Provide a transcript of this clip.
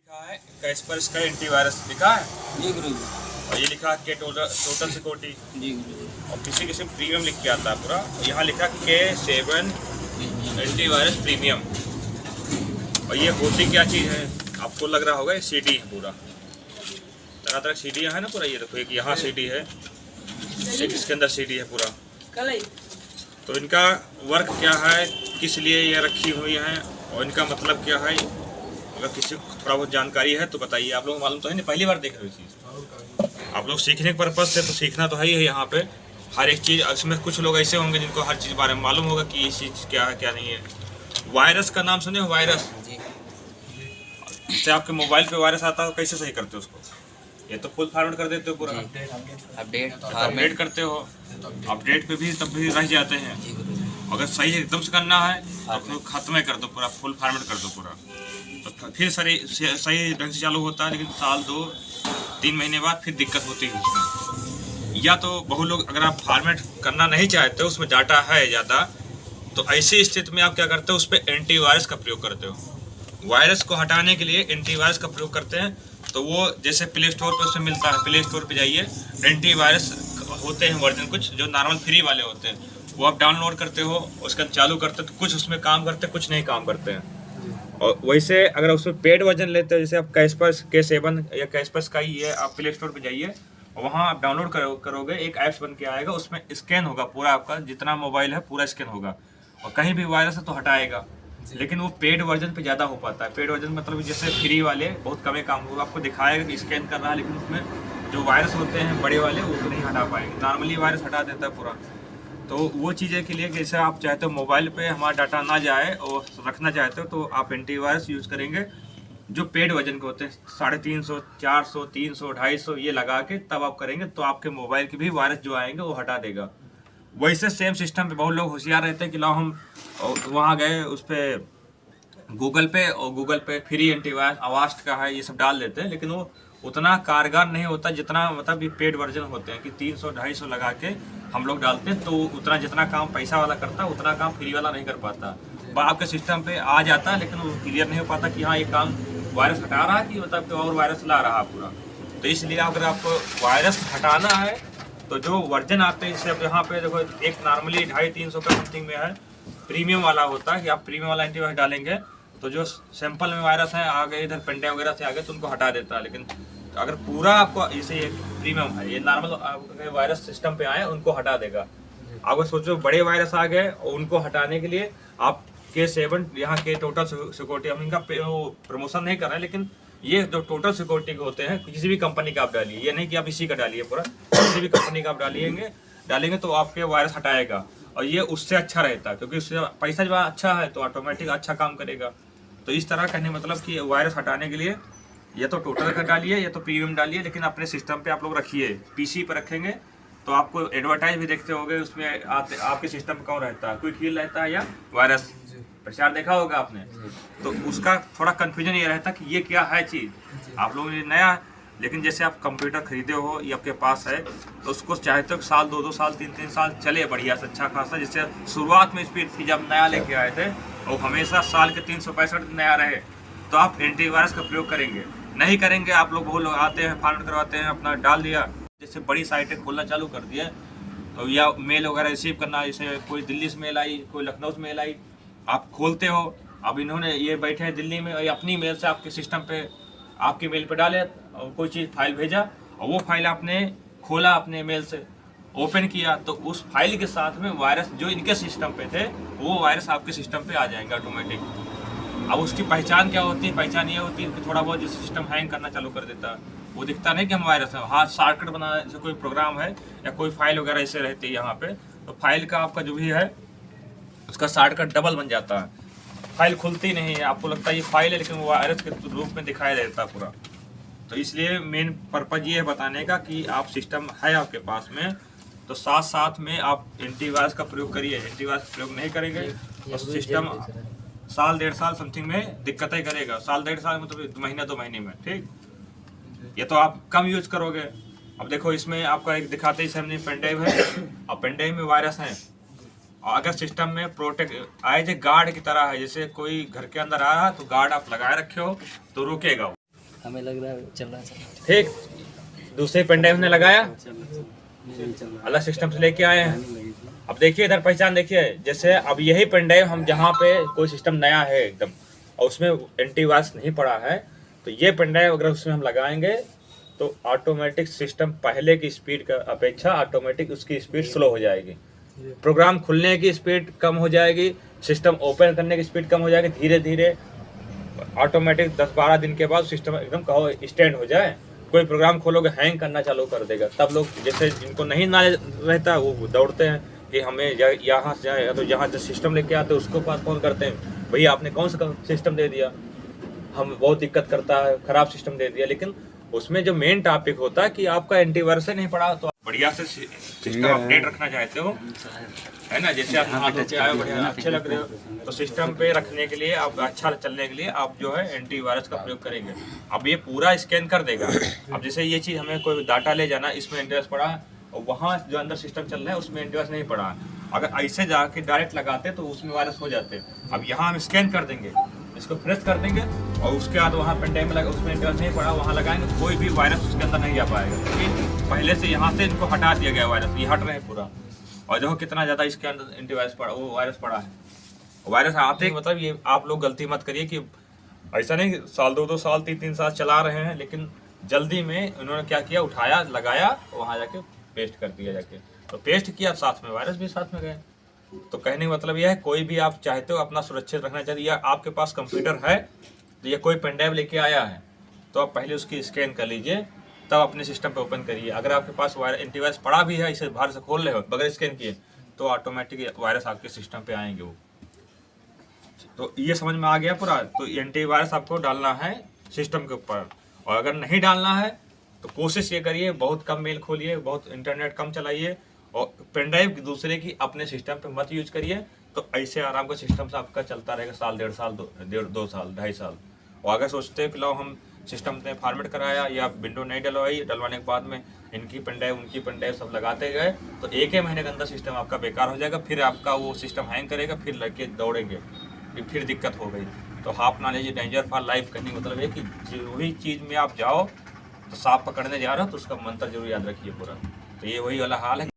लिखा है कैस्पर्स का एंटीवायरस लिखा है जी गुरु जी। और ये लिखा है के टोटल सिक्योरिटी जी गुरु जी। और किसी किसी प्रीमियम लिख के आता है पूरा। और यहाँ लिखा K7 एंटीवायरस प्रीमियम। और ये होती क्या चीज़ है आपको लग रहा होगा, ये CD है पूरा, तरह तरह CD है ना पूरा। ये देखो एक यहाँ CD है, एक इसके अंदर CD है पूरा। तो इनका वर्क क्या है, किस लिए ये रखी हुई है और इनका मतलब क्या है, अगर किसी को थोड़ा बहुत जानकारी है तो बताइए। आप लोग मालूम तो है नहीं, पहली बार देख रहे हो चीज़। आप लोग सीखने के पर्पज़ से तो सीखना तो है ही है यहाँ पे हर एक चीज़। इसमें कुछ लोग ऐसे होंगे जिनको हर चीज़ बारे में मालूम होगा कि ये चीज़ क्या है क्या नहीं है। वायरस का नाम सुने हो, वायरस? जैसे आपके मोबाइल पे वायरस आता हो, कैसे सही करते हो उसको? ये तो फुल फॉरवर्ड कर देते हो पूरा, अपडेट करते हो। अपडेट पे भी तब भी रह जाते हैं। अगर सही एकदम से करना है तो अपने खत्म कर दो पूरा, फुल फॉर्मेट कर दो पूरा, तो फिर सही ढंग से चालू होता है। लेकिन साल 2-3 महीने बाद फिर दिक्कत होती है उसमें। या तो बहुत लोग, अगर आप फॉर्मेट करना नहीं चाहते हो, उसमें डाटा है ज़्यादा, तो ऐसी स्थिति में आप क्या करते हो, उस पर एंटीवायरस का प्रयोग करते हो। वायरस को हटाने के लिए एंटीवायरस का प्रयोग करते हैं। तो वो जैसे प्ले स्टोर पर उसमें मिलता है, प्ले स्टोर पर जाइए, एंटीवायरस होते हैं वर्जन कुछ जो नॉर्मल फ्री वाले होते हैं, वो आप डाउनलोड करते हो, उसका चालू करते हो, तो कुछ उसमें काम करते हैं, कुछ नहीं काम करते हैं। और वैसे अगर उसमें पेड वर्जन लेते हो, जैसे आप कैस्पर्स K7 या कैस्पर्स का ही है, आप प्ले स्टोर पे जाइए और वहाँ आप डाउनलोड करोगे, एक ऐप्स बन के आएगा, उसमें स्कैन होगा पूरा, आपका जितना मोबाइल है पूरा स्कैन होगा और कहीं भी वायरस है तो हटाएगा। लेकिन वो पेड वर्जन पे ज़्यादा हो पाता है। पेड वर्जन मतलब जैसे फ्री वाले बहुत कम काम होगा, आपको दिखाएगा कि स्कैन कर रहा है, लेकिन उसमें जो वायरस होते हैं बड़े वाले वो नहीं हटा पाएंगे। नॉर्मली वायरस हटा देता है पूरा। तो वो चीज़ें के लिए जैसे आप चाहते हो मोबाइल पे हमारा डाटा ना जाए और रखना चाहते हो, तो आप एंटीवायरस यूज़ करेंगे जो पेड वर्जन के होते हैं, 350, 400, 300, 250 ये लगा के तब आप करेंगे, तो आपके मोबाइल के भी वायरस जो आएंगे वो हटा देगा। वैसे सेम सिस्टम पे बहुत लोग होशियार रहते हैं कि लाओ हम वहाँ गए उस पर गूगल पे, और गूगल पे फ्री एंटीवायरस अवास्ट का है, ये सब डाल देते हैं, लेकिन वो उतना कारगर नहीं होता जितना मतलब ये पेड वर्जन होते हैं कि 300-250 लगा के हम लोग डालते हैं, तो उतना जितना काम पैसा वाला करता है उतना काम फ्री वाला नहीं कर पाता। आपके सिस्टम पे आ जाता है लेकिन वो क्लियर नहीं हो पाता कि हाँ ये काम वायरस हटा रहा है कि मतलब और वायरस ला रहा है पूरा। तो इसलिए अगर आपको वायरस हटाना है तो जो वर्जन आते हैं, जैसे अब यहाँ पे देखो एक नॉर्मली 250-300 का समथिंग में है, प्रीमियम वाला होता है कि आप प्रीमियम वाला एंटीवायरस डालेंगे तो जो सैंपल में वायरस है आ गए, इधर पेंटे वगैरह से आ गए तो उनको हटा देता है। लेकिन अगर पूरा आपको जैसे ये प्रीमियम है, ये नॉर्मल वायरस सिस्टम पे आए उनको हटा देगा। अगर सोचो बड़े वायरस आ गए और उनको हटाने के लिए आप K7 यहाँ के टोटल सिक्योरिटी, हम इनका प्रमोशन नहीं कर रहे हैं, लेकिन ये जो टोटल सिक्योरिटी के होते हैं किसी भी कंपनी का आप डालिए, ये नहीं कि आप इसी का डालिए, पूरा किसी भी कंपनी का आप डालेंगे तो आपके वायरस हटाएगा। और ये उससे अच्छा रहता है क्योंकि उससे पैसा जब अच्छा है तो ऑटोमेटिक अच्छा काम करेगा। तो इस तरह कहने मतलब कि वायरस हटाने के लिए या तो टोटल का डालिए या तो प्रीमियम डालिए, लेकिन अपने सिस्टम पे आप लोग रखिए। पीसी पर रखेंगे तो आपको एडवर्टाइज भी देखते होंगे, उसमें आपके सिस्टम पे कौन रहता है, कोई कील रहता है या वायरस प्रचार देखा होगा आपने। तो उसका थोड़ा कन्फ्यूजन ये रहता कि ये क्या है चीज़, आप लोगों ने नया। लेकिन जैसे आप कंप्यूटर खरीदे हो या आपके पास है तो उसको चाहते हो साल 2-2 साल 3-3 साल चले बढ़िया से अच्छा खासा। जैसे शुरुआत में स्पीड थी जब नया लेके आए थे और हमेशा साल के 365 दिन नया रहे, तो आप एंटीवायरस का प्रयोग करेंगे। नहीं करेंगे आप लोग, बहुत लोग आते हैं फॉरवर्ड करवाते हैं, अपना डाल दिया, जैसे बड़ी साइटें खोलना चालू कर दिया तो या मेल वगैरह रिसीव करना, जैसे कोई दिल्ली से मेल आई, कोई लखनऊ से मेल आई, आप खोलते हो। अब इन्होंने ये बैठे हैं दिल्ली में और अपनी मेल से आपके सिस्टम पे आपकी मेल पे डाले और कोई चीज़ फाइल भेजा और वो फाइल आपने खोला, अपने मेल से ओपन किया, तो उस फाइल के साथ में वायरस जो इनके सिस्टम पे थे वो वायरस आपके सिस्टम पे आ जाएंगे ऑटोमेटिक। अब उसकी पहचान क्या होती है, पहचान ये होती है कि थोड़ा बहुत जो सिस्टम हैंग करना चालू कर देता है, वो दिखता नहीं कि हम वायरस है। हाँ, शॉर्टकट बना, जैसे कोई प्रोग्राम है या कोई फाइल वगैरह ऐसे रहती है यहाँ पे, तो फाइल का आपका जो भी है उसका शॉर्टकट डबल बन जाता है, फाइल खुलती नहीं है, आपको लगता है ये फाइल है लेकिन वो वायरस के रूप में दिखाई देता है पूरा। तो इसलिए मेन पर्पज ये है बताने का कि आप सिस्टम है आपके पास में तो साथ साथ में आप एंटीवायरस का प्रयोग करिए। एंटीवायरस का प्रयोग नहीं करेंगे तो सिस्टम साल 1.5 साल समथिंग में दिक्कतें करेगा। साल 1.5 साल में तो महीने 2 महीने में, ठीक। ये तो आप कम यूज करोगे। अब देखो इसमें आपका एक दिखाते ही सामने पेनड्राइव है और पेनड्राइव में वायरस है, और अगर सिस्टम में प्रोटेक्ट एज ए गार्ड की तरह है, जैसे कोई घर के अंदर आ रहा है तो गार्ड आप लगाए रखे हो तो रुकेगा। हमें लग रहा है चल रहा है। ठीक, दूसरे पेन ड्राइव ने लगाया, नहीं चल रहा। अलग सिस्टम से लेके आए हैं। अब देखिए इधर पहचान देखिए, जैसे अब यही पेन ड्राइव हम जहाँ पे कोई सिस्टम नया है एकदम और उसमें एंटीवायरस नहीं पड़ा है, तो ये पेन ड्राइव अगर उसमें हम लगाएंगे तो ऑटोमेटिक सिस्टम पहले की स्पीड का अपेक्षा ऑटोमेटिक उसकी स्पीड स्लो हो जाएगी, प्रोग्राम खुलने की स्पीड कम हो जाएगी, सिस्टम ओपन करने की स्पीड कम हो जाएगी, धीरे धीरे ऑटोमेटिक 10-12 दिन के बाद सिस्टम एकदम कहो स्टैंड हो जाए। कोई प्रोग्राम खोलोगे हैंग करना चालू कर देगा, तब लोग जैसे जिनको नहीं नॉलेज रहता वो दौड़ते हैं कि हमें यहाँ से जाए, या तो जहाँ से सिस्टम लेके आते हैं उसको पास फोन करते हैं, भैया आपने कौन सा सिस्टम दे दिया, हम बहुत दिक्कत करता है, खराब सिस्टम दे दिया। लेकिन उसमें जो मेन टॉपिक होता है कि आपका एंटीवायरस नहीं पड़ा, तो बढ़िया से सिस्टम अपडेट रखना चाहते हो, है ना, जैसे आप हाथों पे आए बढ़िया अच्छे लग रहे हो, तो सिस्टम पे रखने के लिए आप अच्छा चलने के लिए आप जो है एंटीवायरस का प्रयोग करेंगे। अब ये पूरा स्कैन कर देगा। अब जैसे ये चीज़ हमें कोई डाटा ले जाना, इसमें एंटीवायरस पड़ा है और वहाँ जो अंदर सिस्टम चल रहा है उसमें एंटीवायरस नहीं पड़ा है, अगर ऐसे जाके डायरेक्ट लगाते तो उसमें वायरस हो जाते। अब यहाँ हम स्कैन कर देंगे, इसको प्रेस कर देंगे और उसके बाद वहाँ पेन ड्राइव में लगा, उसमें एंटीवायरस नहीं पड़ा, वहाँ लगाएंगे, कोई भी वायरस उसके अंदर नहीं जा पाएगा, क्योंकि पहले से यहाँ से इनको हटा दिया गया वायरस, ये हट रहे हैं पूरा। और देखो कितना ज़्यादा इसके अंदर एंटीवायरस पड़ा, वो वायरस पड़ा है। वायरस आते ही मतलब ये आप लोग गलती मत करिए कि ऐसा नहीं साल 2-2 साल 3-3 साल चला रहे हैं, लेकिन जल्दी में उन्होंने क्या किया, उठाया, लगाया, वहाँ जाके पेस्ट कर दिया जाके, तो पेस्ट किया, साथ में वायरस भी साथ में गए। तो कहने का मतलब यह है, कोई भी आप चाहते हो अपना सुरक्षित रखना चाहिए, या आपके पास कंप्यूटर है तो ये कोई पेन ड्राइव लेके आया है तो आप पहले उसकी स्कैन कर लीजिए, तब अपने सिस्टम पे ओपन करिए। अगर आपके पास एंटीवायरस पड़ा भी है, इसे बाहर से खोल रहे हो बगैर स्कैन किए, तो ऑटोमेटिक वायरस आपके सिस्टम पे आएंगे वो। तो ये समझ में आ गया पूरा। तो एंटीवायरस आपको डालना है सिस्टम के ऊपर, और अगर नहीं डालना है तो कोशिश ये करिए बहुत कम मेल खोलिए, बहुत इंटरनेट कम चलाइए, और पेन ड्राइव दूसरे की अपने सिस्टम पे मत यूज करिए, तो ऐसे आराम का सिस्टम से आपका चलता रहेगा साल, 1.5 साल, 2 साल, 2.5 साल। और अगर सोचते हैं कि लो हम सिस्टम ने फॉर्मेट कराया या विंडो नहीं डलवाई, डलवाने के बाद में इनकी पेन ड्राइव उनकी पेन ड्राइव सब लगाते गए, तो 1 महीने के अंदर सिस्टम आपका बेकार हो जाएगा, फिर आपका वो सिस्टम हैंग करेगा, फिर लड़के दौड़ेंगे, फिर दिक्कत हो गई। तो half knowledge danger for life करने का मतलब है कि वही चीज़ में आप जाओ तो सांप पकड़ने जा रहे हो तो उसका मंत्र जरूर याद रखिए पूरा। तो ये वही वाला हाल है।